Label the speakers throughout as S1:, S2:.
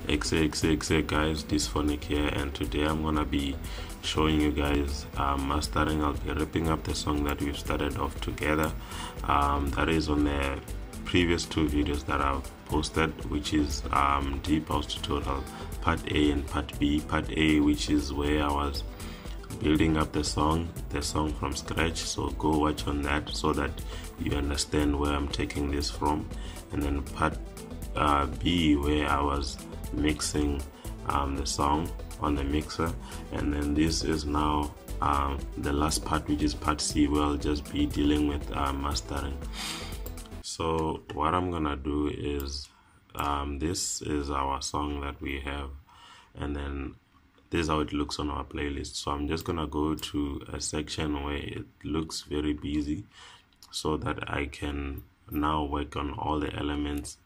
S1: XXX guys, DysFonik here, and today I'm gonna be showing you guys mastering. I'll be ripping up the song that we've started off together. That is on the previous two videos that I've posted, which is Deep House Tutorial Part A and Part B. Part A, which is where I was building up the song from scratch, so go watch on that so that you understand where I'm taking this from. And then Part B, where I was mixing the song on the mixer, and then this is now the last part, which is Part C, where I'll just be dealing with mastering. So what I'm gonna do is this is our song that we have, and then this is how it looks on our playlist. So I'm just gonna go to a section where it looks very busy so that I can now work on all the elements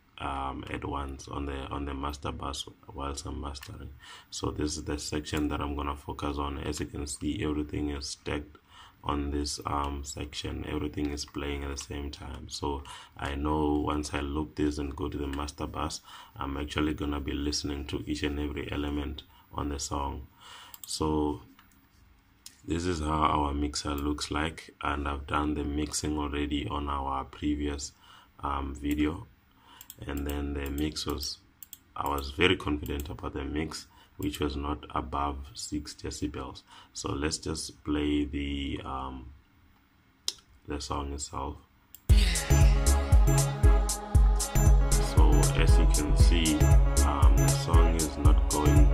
S1: at once on the master bus whilst I'm mastering. So this is the section that I'm gonna focus on. As you can see, everything is stacked on this section. Everything is playing at the same time. So I know once I loop this and go to the master bus, I'm actually gonna be listening to each and every element on the song. So this is how our mixer looks like, and I've done the mixing already on our previous video. And then the mix was, I was very confident about the mix, which was not above 6 decibels. So let's just play the song itself. So as you can see, the song is not going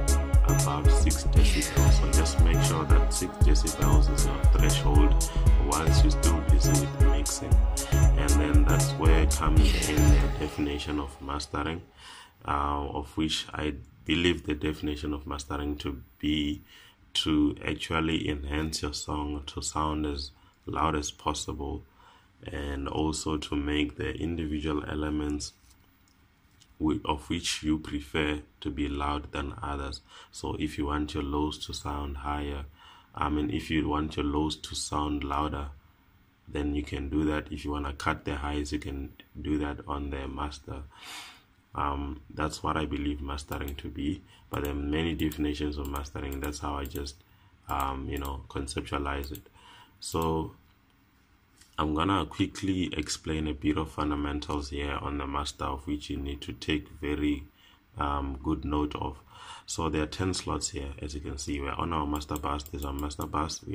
S1: above 6 decibels. So just make sure that 6 decibels is your threshold whilst you're still busy with mixing. And then that's where comes in the definition of mastering, of which I believe the definition of mastering to be to actually enhance your song to sound as loud as possible, and also to make the individual elements of which you prefer to be loud than others. So if you want your lows to sound higher, if you want your lows to sound louder, then you can do that. If you want to cut the highs, you can do that on the master. That's what I believe mastering to be, but there are many definitions of mastering. That's how I just conceptualize it. So I'm gonna quickly explain a bit of fundamentals here on the master, of which you need to take very good note of. So there are 10 slots here. As you can see, we're on our master bus. There's our master bus.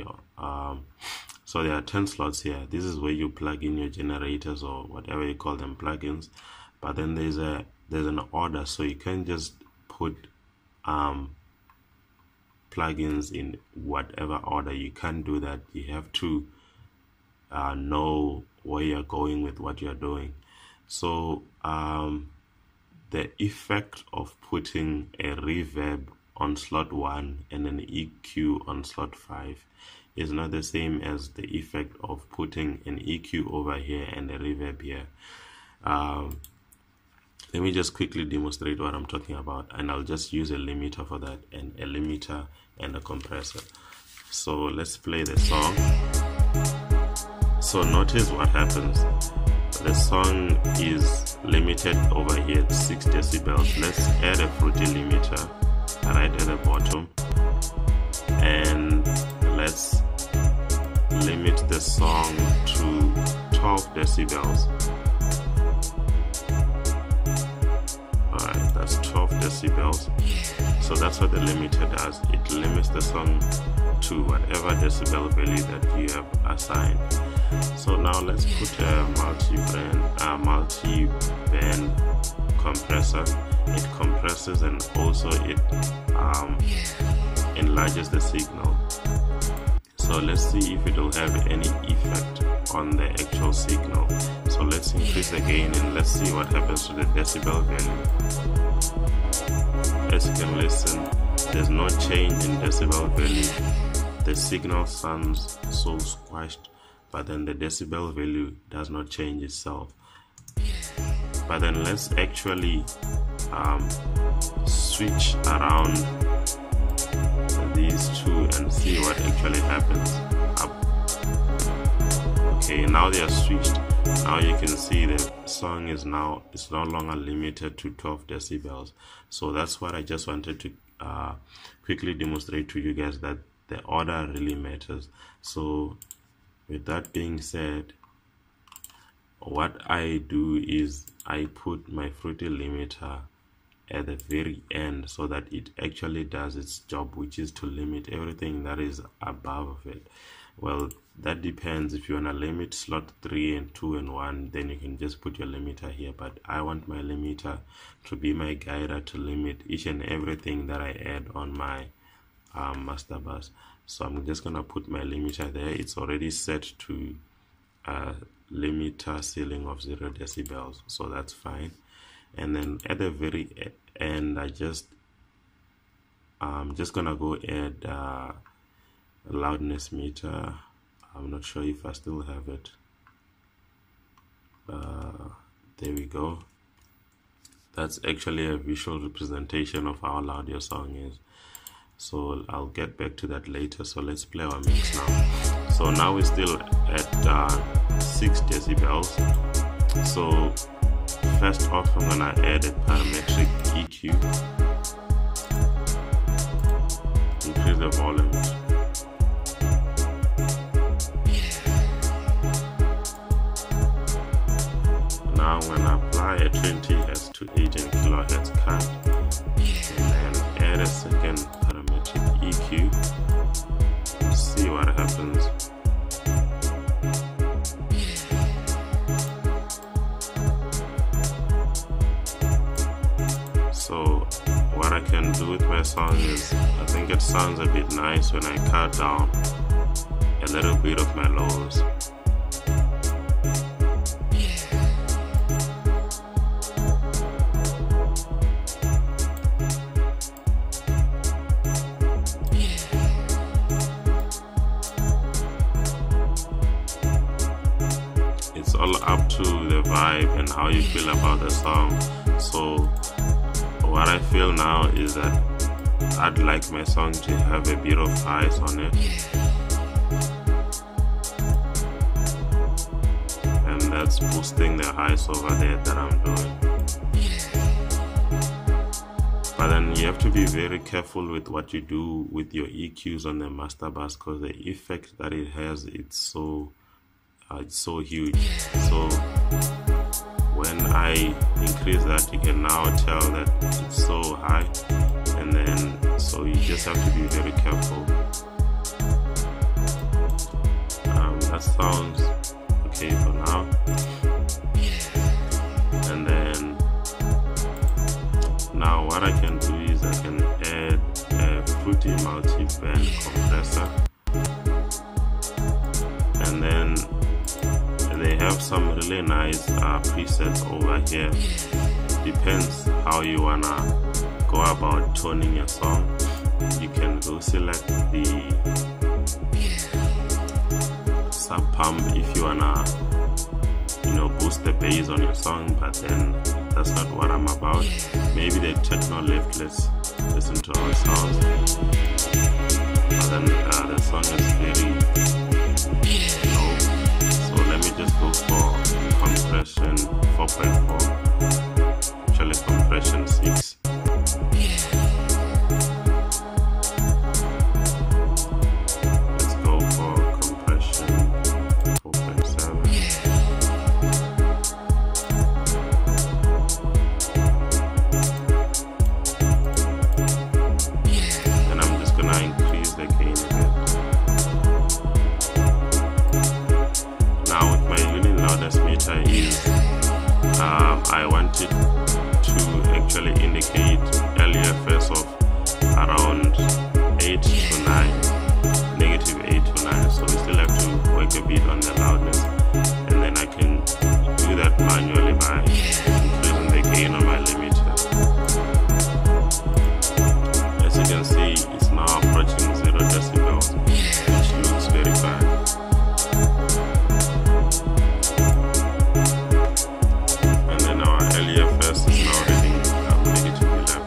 S1: So there are 10 slots here. This is where you plug in your generators or whatever you call them, plugins. But then there's an order, so you can't just put plugins in whatever order. You can't do that. You have to know where you're going with what you're doing. So the effect of putting a reverb on slot 1 and an EQ on slot 5 is not the same as the effect of putting an EQ over here and a reverb here. Let me just quickly demonstrate what I'm talking about, and I'll just use a limiter for that, and a limiter and a compressor. So let's play the song. So notice what happens. The song is limited over here at 6 decibels. Let's add a fruity limiter right at the bottom, and let's limit the song to 12 decibels. Alright, that's 12 decibels. So that's what the limiter does. It limits the song to whatever decibel value that you have assigned. So now let's put a multi-band compressor. It compresses and also it enlarges the signal. So let's see if it will have any effect on the actual signal. So let's increase the gain and let's see what happens to the decibel value. As you can listen, there's no change in decibel value. The signal sounds so squashed, but then the decibel value does not change itself. But then let's actually switch around these two and see what actually happens. Okay, now they are switched. Now you can see the song is no longer limited to 12 decibels. So that's what I just wanted to quickly demonstrate to you guys, that the order really matters. So with that being said, what I do is I put my Fruity limiter at the very end so that it actually does its job, which is to limit everything that is above it. Well, that depends. If you want to limit slot 3 and 2 and 1, then you can just put your limiter here, but I want my limiter to be my guider to limit each and everything that I add on my master bus. So I'm just gonna put my limiter there. It's already set to limiter ceiling of 0 decibels, so that's fine. And then at the very end, I'm just gonna go add a loudness meter. I'm not sure if I still have it. There we go. That's actually a visual representation of how loud your song is. So I'll get back to that later. So let's play our mix now. So now we're still at 6 decibels. So first off, I'm gonna add a parametric EQ. Increase the volume. Now I'm gonna apply a 20 Hz to 18 kHz cut, and then add a second parametric EQ. See what happens. So what I can do with my song is, I think it sounds a bit nice when I cut down a little bit of my lows. It's all up to the vibe and how you feel about the song. So what I feel now is that I'd like my song to have a bit of highs on it, and that's boosting the highs over there that I'm doing. But then you have to be very careful with what you do with your EQs on the master bus, because the effect that it has, it's so huge. So when I increase that, you can now tell that it's so high, and then so you just have to be very careful. That sounds okay for now. And then now what I can do is I can add a Fruity multi-band compressor, and then they have some really nice presets over here. Depends how you wanna go about toning your song. You can go select the sub pump if you wanna, boost the bass on your song, but then that's not what I'm about. Maybe the techno lift, let's listen to how it sounds. But then the song is very low. So let me just go for compression 4.4, actually compression 6. Let's go for compression 4.7. And I'm just gonna increase the gain a bit. Now with my unit loudness meter is, I want it to actually indicate LUFS of around 8 to 9, negative 8 to 9. So we still have to work a bit on the loudness, and then I can do that manually by increasing the gain on my limiter. As you can see, it's now approaching 0 decibels, which looks very bad. LUFS is now reading negative 11.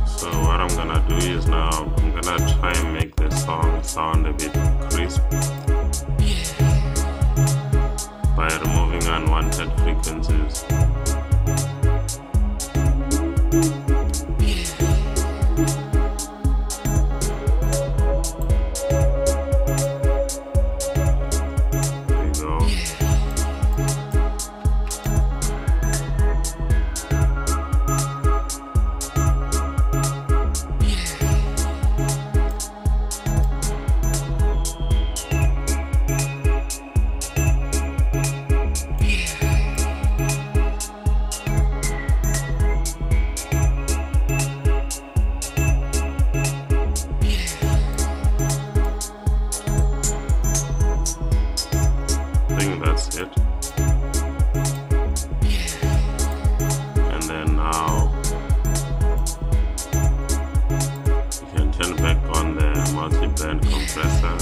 S1: So what I'm gonna do is now I'm gonna try and make the song sound a bit frequencies. I think that's it. And then now you can turn back on the multi-band compressor.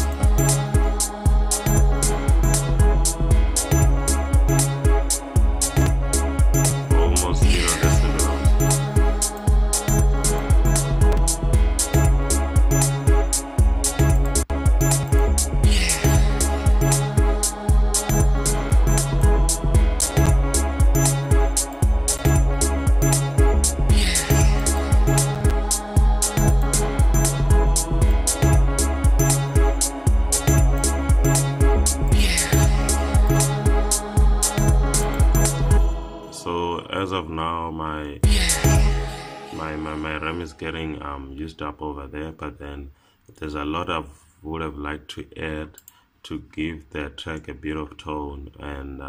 S1: Almost 0 decibels. So as of now, my RAM is getting used up over there, but then there's a lot I would have liked to add to give the track a bit of tone. And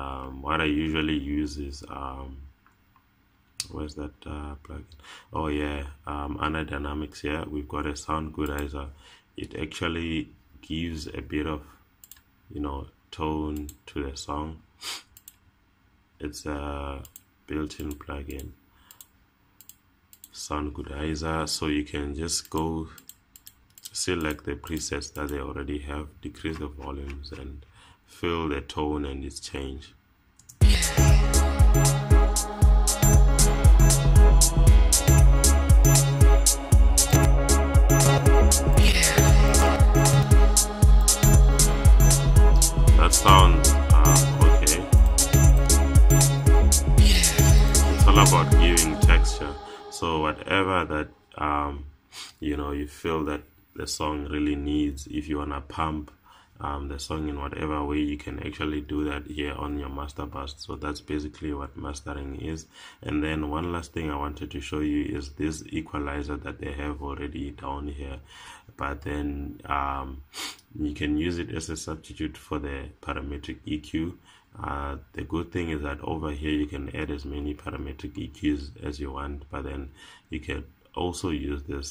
S1: what I usually use is where's that plugin? Oh yeah, under dynamics here we've got a sound goodizer. It actually gives a bit of, you know, tone to the song. It's a built-in plugin, sound goodizer, so you can just go select the presets that they already have, decrease the volumes and feel the tone and its change. That sounds okay. It's all about giving texture. So whatever that you know, you feel that the song really needs, if you wanna pump the song in whatever way, you can actually do that here on your master bus. So that's basically what mastering is. And then one last thing I wanted to show you is this equalizer that they have already down here, but then you can use it as a substitute for the parametric EQ. The good thing is that over here you can add as many parametric EQs as you want, but then you can also use this